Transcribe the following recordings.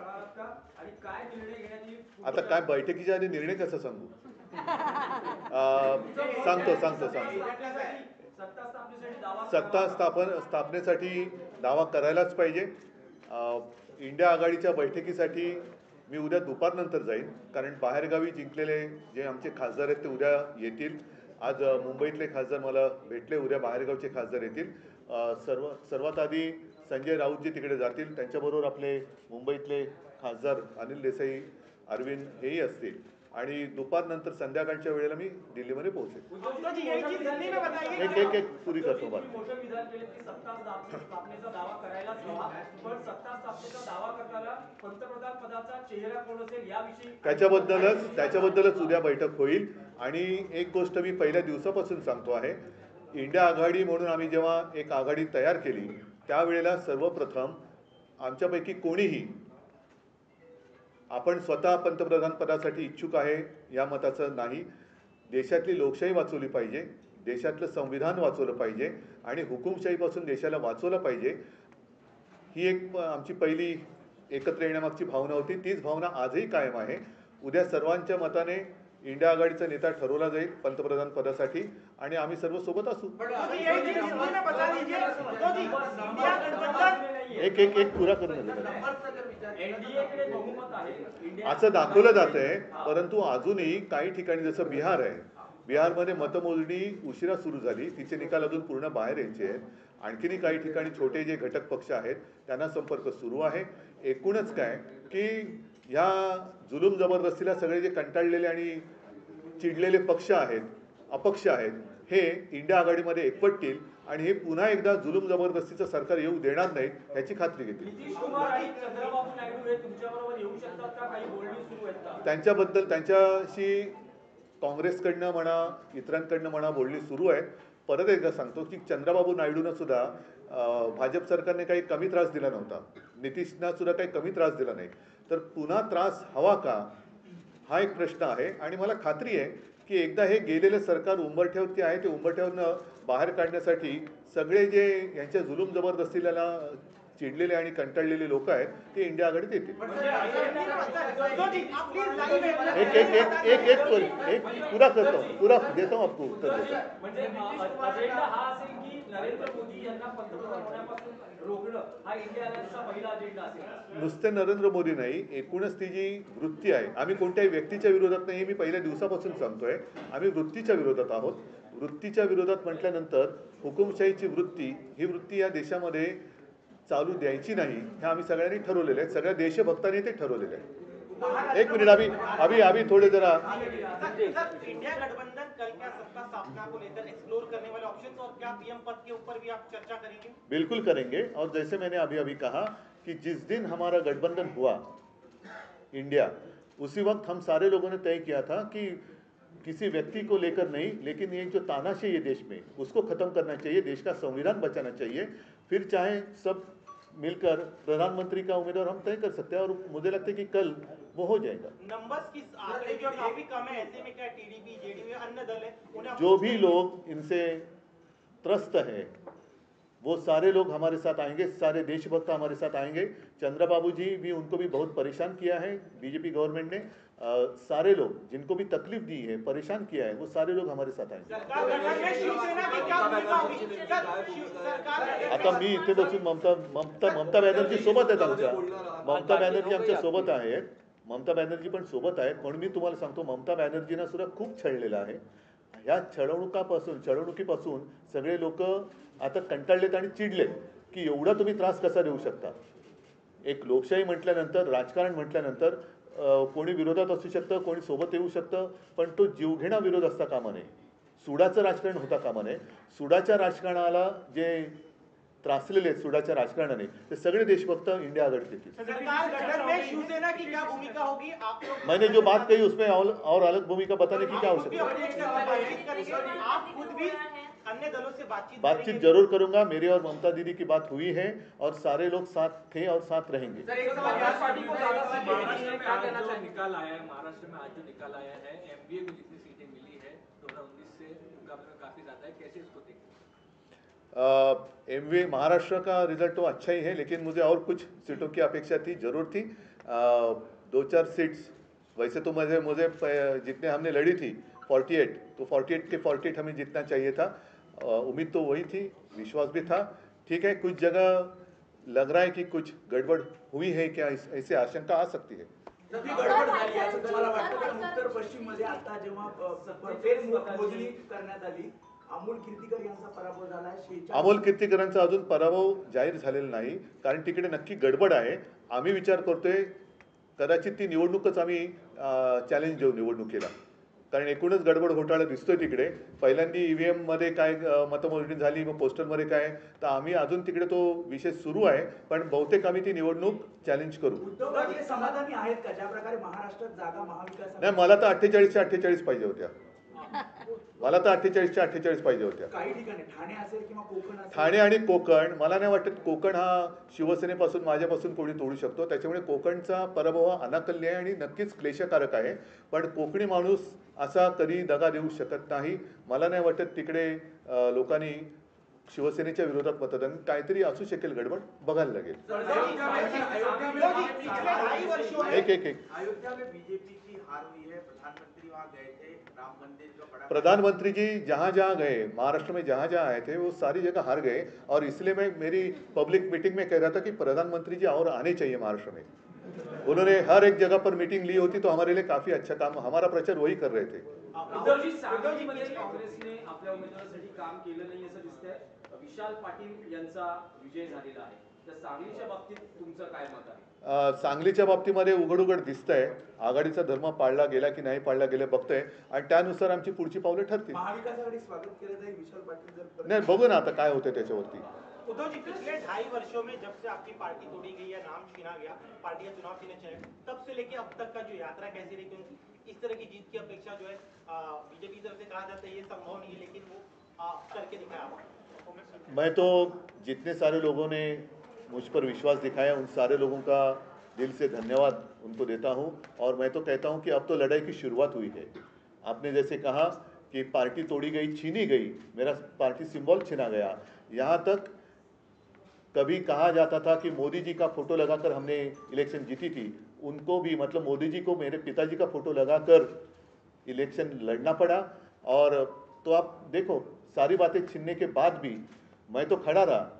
राहणार का आणि काय निर्णय घेण्यात येईल? आता काय बैठकीच्या आधी निर्णय कसा सांगू? सांगतो सत्ता स्थापनेसाठी दावा करायलाच पाहिजे. इंडिया आघाडीच्या बैठकीसाठी मी उद्या दुपारनंतर जाईन, कारण बाहेरगावी जिंकलेले जे आमचे खासदार आहेत ते उद्या येतील. आज मुंबईतले खासदार मला भेटले, उद्या बाहेरगावचे खासदार येतील. सर्वात आधी संजय राऊतजी तिकडे जातील, त्यांच्याबरोबर आपले मुंबईतले खासदार अनिल देसाई, अरविंद हेही असतील आणि दुपारनंतर संध्याकाळच्या वेळेला मी दिल्लीमध्ये पोहोचेन. एक पुरी करतो बात. त्याच्याबद्दलच उद्या बैठक होईल. आणि एक गोष्ट मी पहिल्या दिवसापासून सांगतो आहे, इंडिया आघाडी म्हणून आम्ही जेव्हा एक आघाडी तयार केली त्यावेळेला सर्वप्रथम आमच्यापैकी कोणीही आपण स्वतः पंतप्रधान पदासाठी इच्छुक आहे या मताचं नाही. देशातली लोकशाही वाचवली पाहिजे, देशातलं संविधान वाचवलं पाहिजे आणि हुकुमशाहीपासून देशाला वाचवलं पाहिजे. ही एक आमची पहिली एकत्र येण्यामागची भावना होती. तीच भावना आजही कायम आहे. उद्या सर्वांच्या मताने इंडिया आघाडीचा नेता ठरवला जाईल पंतप्रधान पदासाठी आणि आम्ही सर्व सोबत असू. एक पुरा करून असं दाखवलं जात आहे, परंतु अजूनही काही ठिकाणी जसं बिहार आहे, बिहारमध्ये मतमोजणी उशिरा सुरू झाली, तिचे निकाल अजून पूर्ण बाहेर यायचे आहेत. आणखीनही काही ठिकाणी छोटे जे घटक पक्ष आहेत त्यांना संपर्क सुरू आहे. एकूणच काय की ह्या जुलूम जबरदस्तीला सगळे जे कंटाळलेले आणि चिडलेले पक्ष आहेत, अपक्ष आहेत, हे इंडिया आघाडीमध्ये एकवटतील आणि हे पुन्हा एकदा जुलूम जबरदस्तीचं सरकार येऊ देणार नाही याची खात्री घेतील. त्यांच्याबद्दल त्यांच्याशी काँग्रेसकडनं म्हणा इतरांकडनं म्हणा बोलणी सुरू आहेत. परत एकदा सांगतो की चंद्रबाबू नायडूंना सुद्धा भाजप सरकारने काही कमी त्रास दिला नव्हता, नितीशना सुद्धा काही कमी त्रास दिला नाही. तर पुन्हा त्रास हवा का हा एक प्रश्न आहे. आणि मला खात्री आहे की एकदा हे गेलेलं सरकार उंबरठ्यावरती आहे, ते उंबरठ्यावरनं बाहेर काढण्यासाठी सगळे जे यांच्या जुलूम जबरदस्तीला चिडलेले आणि कंटाळलेले लोक आहेत ते इंडिया आघाडीत येतील. एक पुरा करतो, पुरा देतो आपको उत्तर देतो. नुसते नरेंद्र मोदी नाही, एकूणच ती जी वृत्ती आहे, आम्ही कोणत्याही व्यक्तीच्या विरोधात नाही, मी पहिल्या दिवसापासून सांगतोय, आम्ही वृत्तीच्या विरोधात आहोत. वृत्तीच्या विरोधात म्हटल्यानंतर हुकुमशाहीची वृत्ती, ही वृत्ती या देशामध्ये चालू द्यायची नाही हे आम्ही सगळ्यांनी ठरवलेलं आहे. सगळ्या देशभक्तांनी ते ठरवलेलं आहे. एक मिनिट, अभी थोड़े जरा इंडिया गठबंधन कल क्या सत्ता स्थापना को लेकर एक्सप्लोर करने वाले ऑप्शंस और क्या पीएम पद के ऊपर भी आप चर्चा करेंगे? बिल्कुल करेंगे. और जैसे मैंने अभी कहा कि जिस दिन हमारा गठबंधन हुआ इंडिया, उसी वक्त हम सारे लोगों ने तय किया था कि किसी व्यक्ति को लेकर नहीं, लेकिन ये जो तानाशाही है देश में उसको खत्म करना चाहिए, देश का संविधान बचाना चाहिए. फिर चाहे सब मिलकर प्रधानमंत्री का उम्मीदवार हम तय कर सकते हैं और मुझे लगता है कि कल वो हो जाएगा. नंबर्स की आंकड़े जो काफी कम है, ऐसे में क्या टीडीपी जेडीयू अन्य दल है, जो भी लोग इनसे त्रस्त है वो सारे लोग हमारे साथ आएंगे, सारे देशभक्त हमारे साथ आएंगे. चंद्रबाबू जी भी, उनको भी बहुत परेशान किया है बीजेपी गवर्नमेंट ने. सारे लोग जिनको भी तकलीफ दी है, परेशान किया है, वो सारे लोग हमारे साथ आएंगे. आता मी इथे बसून ममता बॅनर्जी सोबत आहेत आमच्या. ममता बॅनर्जी आमच्या सोबत आहेत. ममता बॅनर्जी पण सोबत आहेत. म्हणून मी तुम्हाला सांगतो, ममता बॅनर्जींना सुद्धा खूप छळलेलं आहे. ह्या छळवणुकीपासून सगळे लोक आता कंटाळलेत आणि चिडलेत की एवढा तुम्ही त्रास कसा देऊ शकता. एक लोकशाही म्हटल्यानंतर, राजकारण म्हटल्यानंतर कोणी विरोधात असू शकतं, कोणी सोबत येऊ शकतं, पण तो जीवघेणा विरोध असता कामा नये. सुडाचं राजकारण होता कामा नये. सुडाच्या राजकारणाला जे त्रासलेले आहेत सुडाच्या राजकारणाने, ते सगळे देशभक्त इंडिया आघाडीत येतील. मैंने जो बात कही उसमें और अलग भूमिका बताने की क्या आवश्यकता है? अन्य दलों से बातचीत जरूर करूंगा. मेरी और ममता दीदी की बात हुई है और सारे लोग साथ थे और साथ रहेंगे. निकाल आया है महाराष्ट्र में, आज जो निकाल आया है, एमबीए को जितनी सीटें मिली है 2019 से मुकाबले में काफी ज्यादा है, कैसे इसको देखते हैं? MV महाराष्ट्र का रिजल्ट तो अच्छा ही है, लेकिन मुझे और कुछ सीटों की अपेक्षा थी, जरूर थी। 2-4 सीट्स, वैसे तो मुझे जितने हमने लड़ी थी 48, तो 48 के 48 हमें जीतना चाहिए था। उम्मीद तो वही थी, विश्वास भी था। ठीक है, कुछ जगह लग रहा है कि कुछ गड़बड़ हुई है क्या, ऐसी आशंका आ सकती है। ती गडबड झाली असं तुम्हाला वाटतं? कारण उत्तर पश्चिम मध्ये आता जेव्हा मोजणी करण्यात आली, अमोल कीर्तीकर यांचा पराभव झाला. अमोल कीर्तीकरांचा अजून पराभव जाहीर झालेला नाही, कारण तिकडे नक्की गडबड आहे. आम्ही विचार करतोय कदाचित ती निवडणूकच आम्ही चॅलेंज देऊ निवडणुकीला, कारण एकूणच गडबड घोटाळा दिसतोय तिकडे. पहिल्यांदा EVM मध्ये काय मतमोजणी झाली, मग पोस्टलमध्ये काय, तर आम्ही अजून तिकडे तो विषय सुरू आहे, पण बहुतेक आम्ही ती निवडणूक चॅलेंज करू. उद्धव ठाकरे समाधानी आहेत का ज्या प्रकारे महाराष्ट्रात जागा महाविकास? नाही, मला तर 48च्या 48 पाहिजे होत्या. मला तर 48च्या 48 पाहिजे होत्या. काही ठिकाणी ठाणे असेल किंवा कोकण असेल. ठाणे आणि कोकण, मला नाही वाटत कोकण हा शिवसेनेपासून माझ्यापासून कोणी तोडू शकतो. त्याच्यामुळे कोकणचा पराभव हा अनाकल्य आहे आणि नक्कीच क्लेशकारक आहे. पण कोकणी माणूस असा कधी दगा देऊ शकत नाही. मला नाही वाटत तिकडे लोकांनी शिवसेनेच्या विरोधात मतदान, काहीतरी असू शकेल गडबड, बघायला लागेल. एक अयोध्या में बीजेपी की हार हुई है, प्रधानमंत्री वहां गए थे, राम मंदिर का बड़ा प्रधानमंत्री जी जहाँ जहाँ गए, महाराष्ट्र में जहाँ जहाँ आए थे, वो सारी जगह हार गए, और इसलिए मैं मेरी पब्लिक मीटिंग में कह रहा था कि प्रधानमंत्री जी और आने चाहिए महाराष्ट्र में. उन्होंने हर एक जगह पर मीटिंग ली होती तो हमारे लिए काफी अच्छा काम, हमारा प्रचार वही कर रहे थे. उद्धवजी, सांगलीमध्ये काँग्रेसने आपल्या उमेदवारासाठी काम केलं नाही असं दिसतंय. विशाल पाटील यांचा विजय झालेला आहे, तर सांगलीच्या बाबतीत तुमचं काय मत आहे? सांगलीच्या बाबतीमध्ये उघड दिसतंय, आघाडीचा धर्म पाळला गेला की नाही पाळला गेला बघतोय, आणि त्यानुसार आमची पुढची पावले ठरतील. महाविकास आघाडी स्वागत केलं जाईल विशाल पाटील जर नाही, बघू ना आता काय होतं त्याच्यावरती. उद्धव जी, पिछले 2.5 वर्षों में जब से आपकी पार्टी तोड़ी गई या नाम छीना गया, पार्टी या चुनाव चिन्ह चयन, तब से लेके अब तक का जो यात्रा कैसी रही? क्योंकि इस तरह की जीत की अपेक्षा जो है बीजेपी की तरफ से कहा जाता है ये संभव नहीं है, लेकिन वो करके दिखाया आपने. मैं तो जितने सारे लोगों ने मुझ पर विश्वास दिखाया उन सारे लोगों का दिल से धन्यवाद उनको देता हूं, और मैं तो कहता हूं कि अब तो लड़ाई की शुरुआत हुई है. आपने जैसे कहा कि पार्टी तोड़ी गई, छीनी गई, मेरा पार्टी सिंबल छीना गया. यहाँ तक कभी कहा जाता था कि मोदी जी का फोटो लगाकर हमने इलेक्शन जीती थी, उनको भी मतलब मोदी जी को मेरे पिताजी का फोटो लगाकर इलेक्शन लड़ना पड़ा. और तो आप देखो, सारी बातें छीनने के बाद भी मैं तो खड़ा रहा.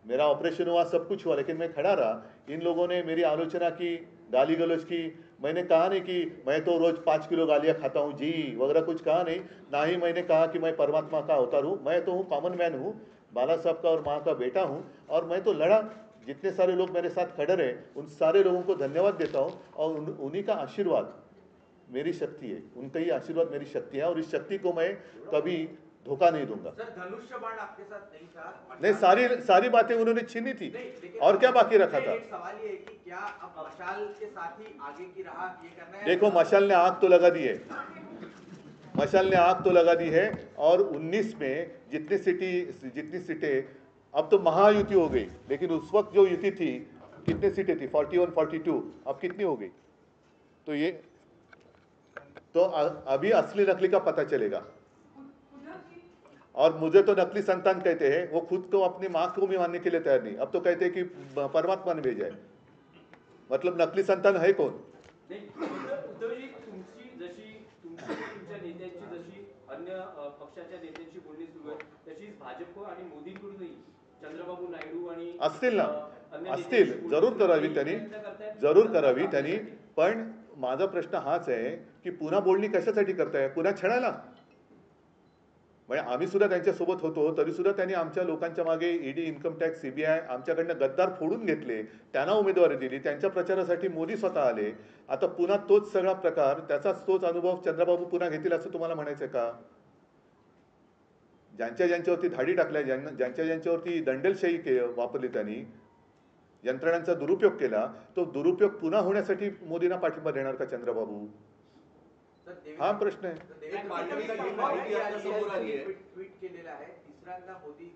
मेरा ऑपरेशन हुआ, सब कुछ हुआ, लेकिन मैं खड़ा रहा. इन लोगों ने मेरी आलोचना की, गाली गलौज की. मैंने कहा नहीं कि मैं तो रोज 5 किलो गालियाँ खाता हूँ जी वगैरह, कुछ कहा नहीं. ना ही मैंने कहा कि मैं परमात्मा का अवतार हूँ. मैं तो हूँ कॉमन मैन हूँ, बाला साहब का और माँ का बेटा हूँ, और मैं तो लड़ा. जितने सारे लोग मेरे साथ खड़े रहे उन सारे लोगों को धन्यवाद देता हूँ, और उन्हीं का आशीर्वाद मेरी शक्ति है, उनका ही आशीर्वाद मेरी शक्ति है, और इस शक्ति को मैं कभी धोखा नहीं दूंगा. सर, धनुष्य बाण आपके साथ नहीं था? नहीं, सारी बातें उन्होंने छीनी थी, और क्या बाकी रखा था? एक सवाल ये है कि क्या अब मशाल के साथ ही आगे की राह ये करना है? देखो, मशाल ने आग तो लगा दी है, मशाल ने आग तो लगा दी है, और 19 में जितनी सीटें, अब तो महायुति हो गई, लेकिन उस वक्त जो युति थी कितनी सीटें थी? 41, 42, अब कितनी हो गई? तो ये तो अभी असली नकली का पता चलेगा. और मुझे तो नकली संतान कहते हैं, वो खुद को अपनी माँ को भी मानने के लिए तैयार नहीं. अब तो कहते हैं कि परमात्मा ने भेजा है. मतलब नकली संतान है कौन? नाही, उद्धवजी, तुमच्या नेत्यांची जशी अन्य पक्षाच्या नेत्यांशी बोलणी सुरू आहे, तशीच भाजप आणि मोदींकडूनही चंद्रबाबू नायडू आणि असतील ना, असतील, जरूर करावी त्यांनी. पण माझा प्रश्न हाच आहे की पुन्हा बोलणी कशासाठी करताय? पुन्हा छळायला? म्हणजे आम्ही सुद्धा त्यांच्यासोबत होतो, तरी सुद्धा त्यांनी आमच्या लोकांच्या मागे ईडी, इन्कम टॅक्स, CBI आमच्याकडनं गद्दार फोडून घेतले, त्यांना उमेदवारी दिली, त्यांच्या प्रचारासाठी मोदी स्वतः आले. आता पुन्हा तोच सगळा प्रकार, त्याचाच तोच अनुभव चंद्रबाबू पुन्हा घेतील असं तुम्हाला म्हणायचं का? ज्यांच्यावरती धाडी टाकल्या, ज्यांच्यावरती दंडेलशाही वापरली, त्यांनी यंत्रणांचा दुरुपयोग केला, तो दुरुपयोग पुन्हा होण्यासाठी मोदींना पाठिंबा देणार का चंद्रबाबू? हा प्रश्न आहे. ट्विट केलेला आहे, तिसऱ्यांदा मोदी